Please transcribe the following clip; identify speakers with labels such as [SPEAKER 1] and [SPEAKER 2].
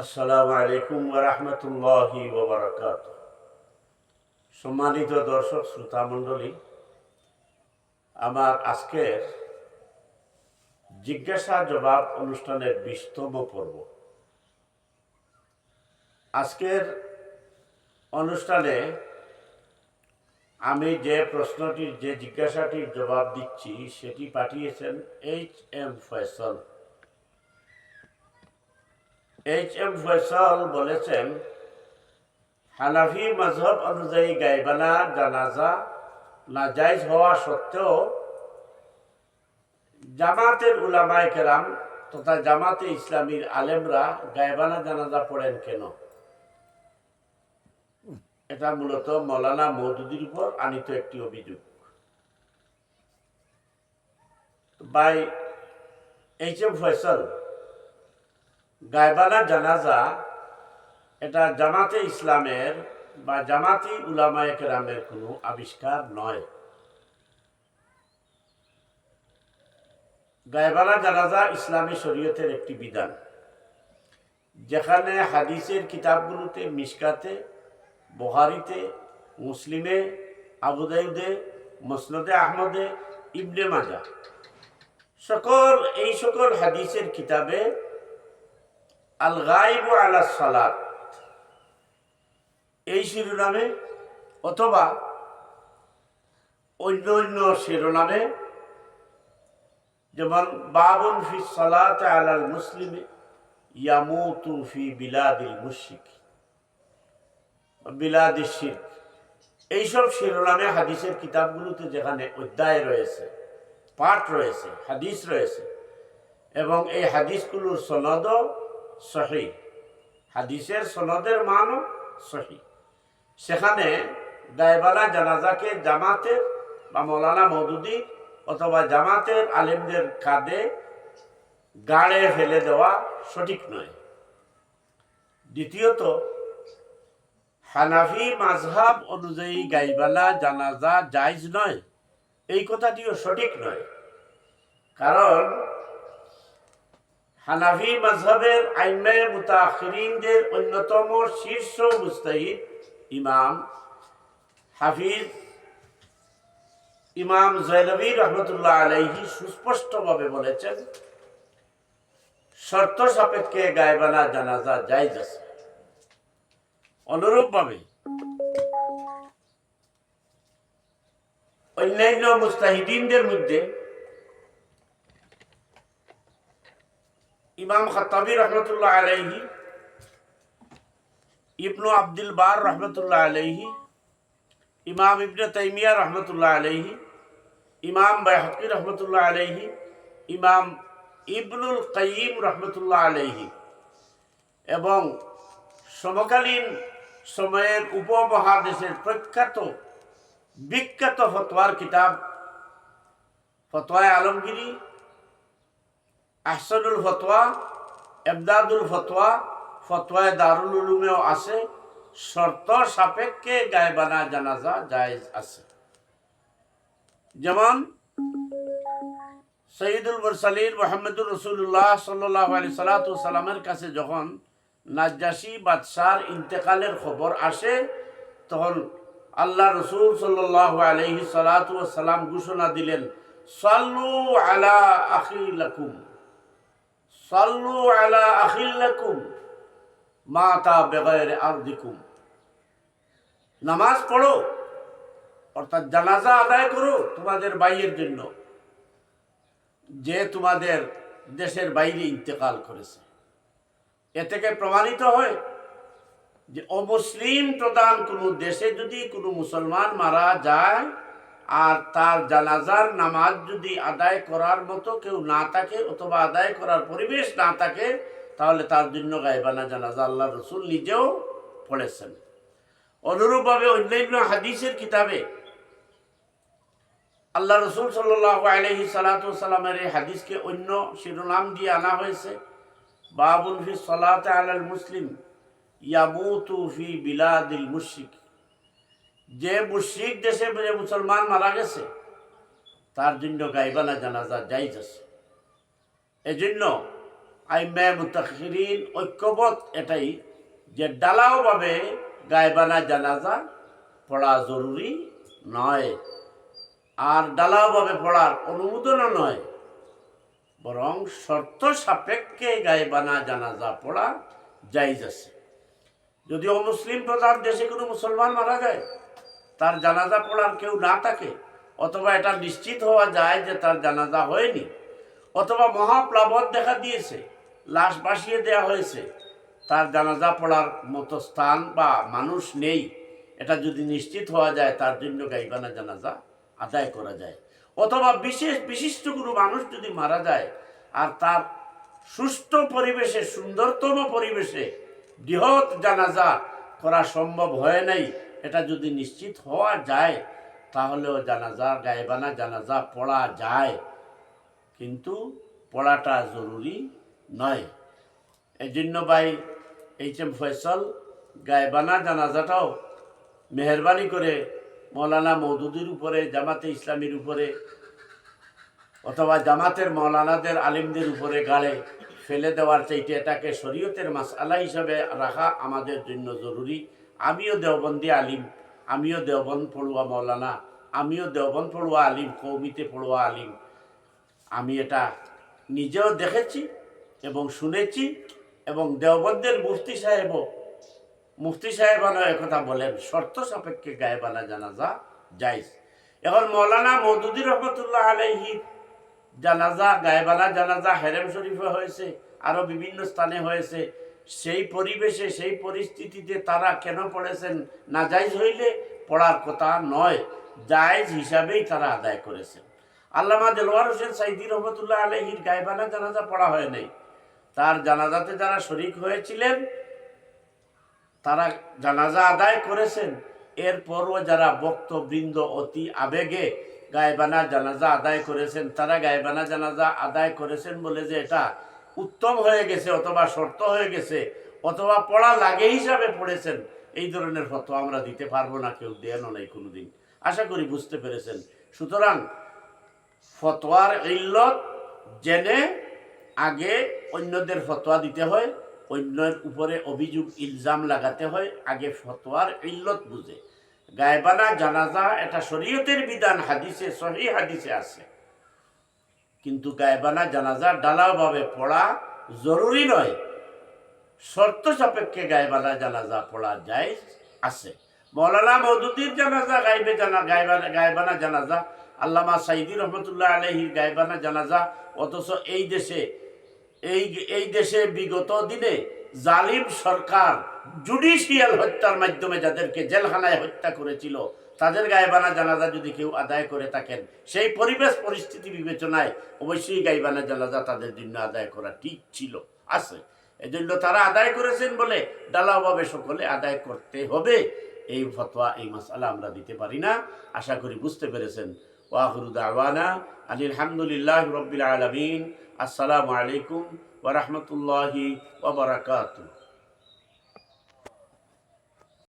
[SPEAKER 1] আসসালামু আলাইকুম ওয়া রাহমাতুল্লাহি ওয়া বারাকাতুহু। সম্মানিত দর্শক শ্রোতা মণ্ডলী, আমার আজকের জিজ্ঞাসা জবাব অনুষ্ঠানের 20তম পর্ব। আজকের অনুষ্ঠানে আমি যে জিজ্ঞাসাটির জবাব দিচ্ছি সেটি পাঠিয়েছেন H.M. ফয়সাল। H.M. ফয়সাল বলেছেন, হানাফি মাযহাব অনুযায়ী গায়বানা জানাজা নাজায়েজ হওয়া সত্ত্বেও জামাতের উলামায়ে কেরাম তথা জামাতে ইসলামীর আলেমরা গায়বানা জানাজা পড়েন কেন? এটা মূলত মৌলানা মওদুদীর উপর আনিত একটি অভিযোগ। ভাই H.M. ফয়সাল, গায়বানা জানাজা এটা জামাতে ইসলামের বা জামাতি উলামায়ে কেরামের কোনো আবিষ্কার নয়। গায়বানা জানাজা ইসলামী শরীয়তের একটি বিধান, যেখানে হাদিসের কিতাবগুলোতে মিশকাতে, বুখারীতে, মুসলিমে, আবু দাউদে, মুসনাদে আহমদে, ইবনে মাজাহ এই সকল হাদিসের কিতাবে আল গায়বু আলা সালাত এই শিরোনামে অথবা অন্য অন্য শিরোনামে, যেমন বাবুন ফি সালাতে আলাল মুসলিমে ইয়ামুতু ফি বিলাদিল মুশরিক, বিলাদিশ শিরক, এইসব শিরোনামে হাদিসের কিতাবগুলোতে যেখানে অধ্যায় রয়েছে, পাঠ রয়েছে, হাদিস রয়েছে এবং এই হাদিসগুলোর সনদও সহিহ, হাদিসের সনদের মানও সহিহ, সেখানে গায়বানা জানাজাকে জামাতের বা মৌলানা মওদুদী অথবা জামাতের আলেমদের কাঁধে গাড়ে ফেলে দেওয়া সঠিক নয়। দ্বিতীয়ত, হানাফি মাযহাব অনুযায়ী গায়বানা জানাজা জায়েজ নয়, এই কথাটিও সঠিক নয়। কারণ হানাফি মাযহাবের আইম্মায়ে মুতাআখিরিনদের অন্যতম শীর্ষ মুজতাহিদ ইমাম হাফিজ ইমাম জয়নবী রহমতুল্লাহ আলাইহি সুস্পষ্টভাবে বলেছেন, শর্ত সাপেক্ষে গায়বানা জানাজা জায়েজ আছে। অনুরূপভাবে অন্যান্য মুজতাহিদিনদের মধ্যে ইমাম খাত্তাবী রহমতুল্লাহ আলাইহি, ইবনু আব্দুল বার রহমতুল্লাহ আলাইহি, ইমাম ইবনে তাইমিয়া রহমতুল্লাহ আলাইহি, ইমাম বাইহাকি রহমতুল্লাহ আলাইহি, ইমাম ইবনুল কাইয়িম রহমতুল্লাহ আলাইহি এবং সমকালীন সময়ের উপমহাদেশের প্রখ্যাত বিখ্যাত ফতোয়ার কিতাব ফতোয়ায়ে আলমগীরি, আহসানুল ফতোয়া, ইমদাদুল ফতোয়া, ফতোয়ায়ে দারুল উলুমেও আছে শর্ত সাপেক্ষে গায়বানা জানাজা জায়েজ আছে। যেমন সৈয়দুল মুরসালিন মুহাম্মদুর রাসূলুল্লাহ সাল্লাল্লাহু আলাইহি সাল্লামের কাছে যখন নাজ্জাশী বাদশার ইন্তেকালের খবর আসে, তখন আল্লাহ রসুল সাল্লাল্লাহু আলাইহি সাল্লাম ঘোষণা দিলেন, সাল্লু আলা আখিলাকুম, সাল্লু আলা আখিলাকুম মাতা বেগায়রে আরদিকুম, নামাজ পড়ো অর্থাৎ জানাজা আদায় করো তোমাদের ভাইয়ের জন্য যে তোমাদের দেশের বাইরে ইন্তেকাল করেছে। এ থেকে প্রমাণিত হয় যে অমুসলিম প্রধান কোনো দেশে যদি কোনো মুসলমান মারা যায় আর তার জানাজার নামাজ যদি আদায় করার মতো কেউ না থাকে অথবা আদায় করার পরিবেশ না থাকে, তাহলে তার জন্য গায়বানা জানাজা আল্লাহ রসুল নিজেও পড়েছেন। অনুরূপভাবে অন্যান্য হাদিসের কিতাবে আল্লাহ রসুল সাল্লাল্লাহু আলাইহি সাল্লামের এই হাদিসকে অন্য শিরোনাম দিয়ে আনা হয়েছে, বাবুন ফি সালাতে আলাল মুসলিম ইয়ামুতু ফি বিলাদিল মুশরিক, যে মুশরিক দেশে যে মুসলমান মারা গেছে তার জন্য গায়বানা জানাজা জায়েজ আছে। এজন্য আইম্মায়ে মুতাখিরিন ঐক্যবত এটাই যে ডালাওভাবে গায়েবানা জানাজা পড়া জরুরি নয়, আর ডালাওভাবে পড়ার অনুমোদনও নয়, বরং শর্ত সাপেক্ষে গায়েবানা জানাজা পড়া জায়েজ আছে। যদি অমুসলিম প্রধান দেশে কোনো মুসলমান মারা যায়, তার জানাজা পড়ার কেউ না থাকে, অথবা এটা নিশ্চিত হওয়া যায় যে তার জানাজা হয়নি, অথবা মহাপ্লাবন দেখা দিয়েছে, লাশ ভাসিয়ে দেওয়া হয়েছে, তার জানাজা পড়ার মতো স্থান বা মানুষ নেই, এটা যদি নিশ্চিত হওয়া যায়, তার জন্য গাইবানা জানাজা আদায় করা যায়। অথবা বিশিষ্ট কোনো মানুষ যদি মারা যায় আর তার সুষ্ঠু পরিবেশে, সুন্দরতম পরিবেশে বৃহৎ জানাজা করা সম্ভব হয় নাই, এটা যদি নিশ্চিত হওয়া যায়, তাহলেও গায়েবানা জানাজা পড়া যায়, কিন্তু পড়াটা জরুরি নয়। এই জন্য ভাই এইচ.এম. ফয়সাল গায়েবানা জানাজাটাও মেহরবানি করে মৌলানা মওদুদির উপরে, জামাতে ইসলামীর উপরে, অথবা জামাতের মৌলানাদের আলিমদের উপরে গাড়ে ফেলে দেওয়ার চাইতে এটাকে শরীয়তের মাসআলা হিসাবে রাখা আমাদের জন্য জরুরি। আমিও দেওবন্দি আলিম, আমিও দেওবন্দ পড়ুয়া মৌলানা, আমিও দেওবন্দ পড়ুয়া আলিম, কৌমিতে পড়ুয়া আলিম। আমি এটা নিজেও দেখেছি এবং শুনেছি, এবং দেওবন্দের মুফতি সাহেবানও একথা বলেন, শর্ত সাপেক্ষে গায়েবানা জানাজা জায়েজ। এখন মৌলানা মওদুদি রহমতুল্লাহ আলাইহি জানাজা, গায়েবানা জানাজা হেরেম শরীফে হয়েছে, আরও বিভিন্ন স্থানে হয়েছে। সেই পরিবেশে, সেই পরিস্থিতিতে তারা কেন পড়েছেন? নাজায়েজ হইলে পড়ার কথা নয়, জায়েজ হিসাবেই তারা আদায় করেছেন। আল্লামা দেলোয়ার হোসেন সাইদি রহমতুল্লাহ আলাইহির গায়েবানা জানাজা পড়া হয় নাই। তার জানাজাতে যারা শরীক হয়েছিলেন তারা জানাজা আদায় করেছেন, এরপরও যারা বক্তবৃন্দ অতি আবেগে গায়েবানা জানাজা আদায় করেছেন, তারা গায়েবানা জানাজা আদায় করেছেন বলে যে এটা উত্তম হয়ে গেছে, অথবা শর্ত হয়ে গেছে, অথবা পড়া লাগে হিসাবে পড়েছেন, এই ধরনের ফতোয়া আমরা দিতে পারবো না, কেউ দেনও নাই কোনোদিন। আশা করি বুঝতে পেরেছেন। সুতরাং ফতোয়ার ইল্লত জেনে আগে অন্যদের ফতোয়া দিতে হয়, অন্যের উপরে অভিযোগ ইলজাম লাগাতে হয়, আগে ফতোয়ার ইল্লত বুঝে। গায়েবানা জানাজা এটা শরীয়তের বিধান, হাদিসে, সহিহ হাদিসে আছে, কিন্তু গায়েবানা জানাজা ডালাওভাবে পড়া জরুরি নয়, শর্ত সাপেক্ষে গায়েবানা জানাজা পড়া জায়েজ আছে। মৌলানা মওদুদির জানাজা গায়েবানা জানাজা, আল্লামা সাইদি রহমতুল্লাহ আলাইহির গায়েবানা জানাজা, অথচ এই দেশে বিগত দিনে জালিম সরকার জুডিশিয়াল হত্যার মাধ্যমে যাদেরকে জেলখানায় হত্যা করেছিল, তাদের গায়েবানা জানাজা যদি কেউ আদায় করে থাকেন, সেই পরিবেশ পরিস্থিতি বিবেচনায় অবশ্যই গায়েবানা জানাজা তাদের জন্য আদায় করা ঠিক ছিল, আছে। এজন্য তারা আদায় করেছেন বলে ডালাওভাবে সকলে আদায় করতে হবে, এই ফতোয়া, এই মাসআলা আমরা দিতে পারি না। আশা করি বুঝতে পেরেছেন। ওয়া আখিরু দাওয়ানা আনিল হামদুলিল্লাহি রাব্বিল আলামিন। আসসালামু আলাইকুম ওয়া রাহমাতুল্লাহি ওয়া বারাকাতুহু।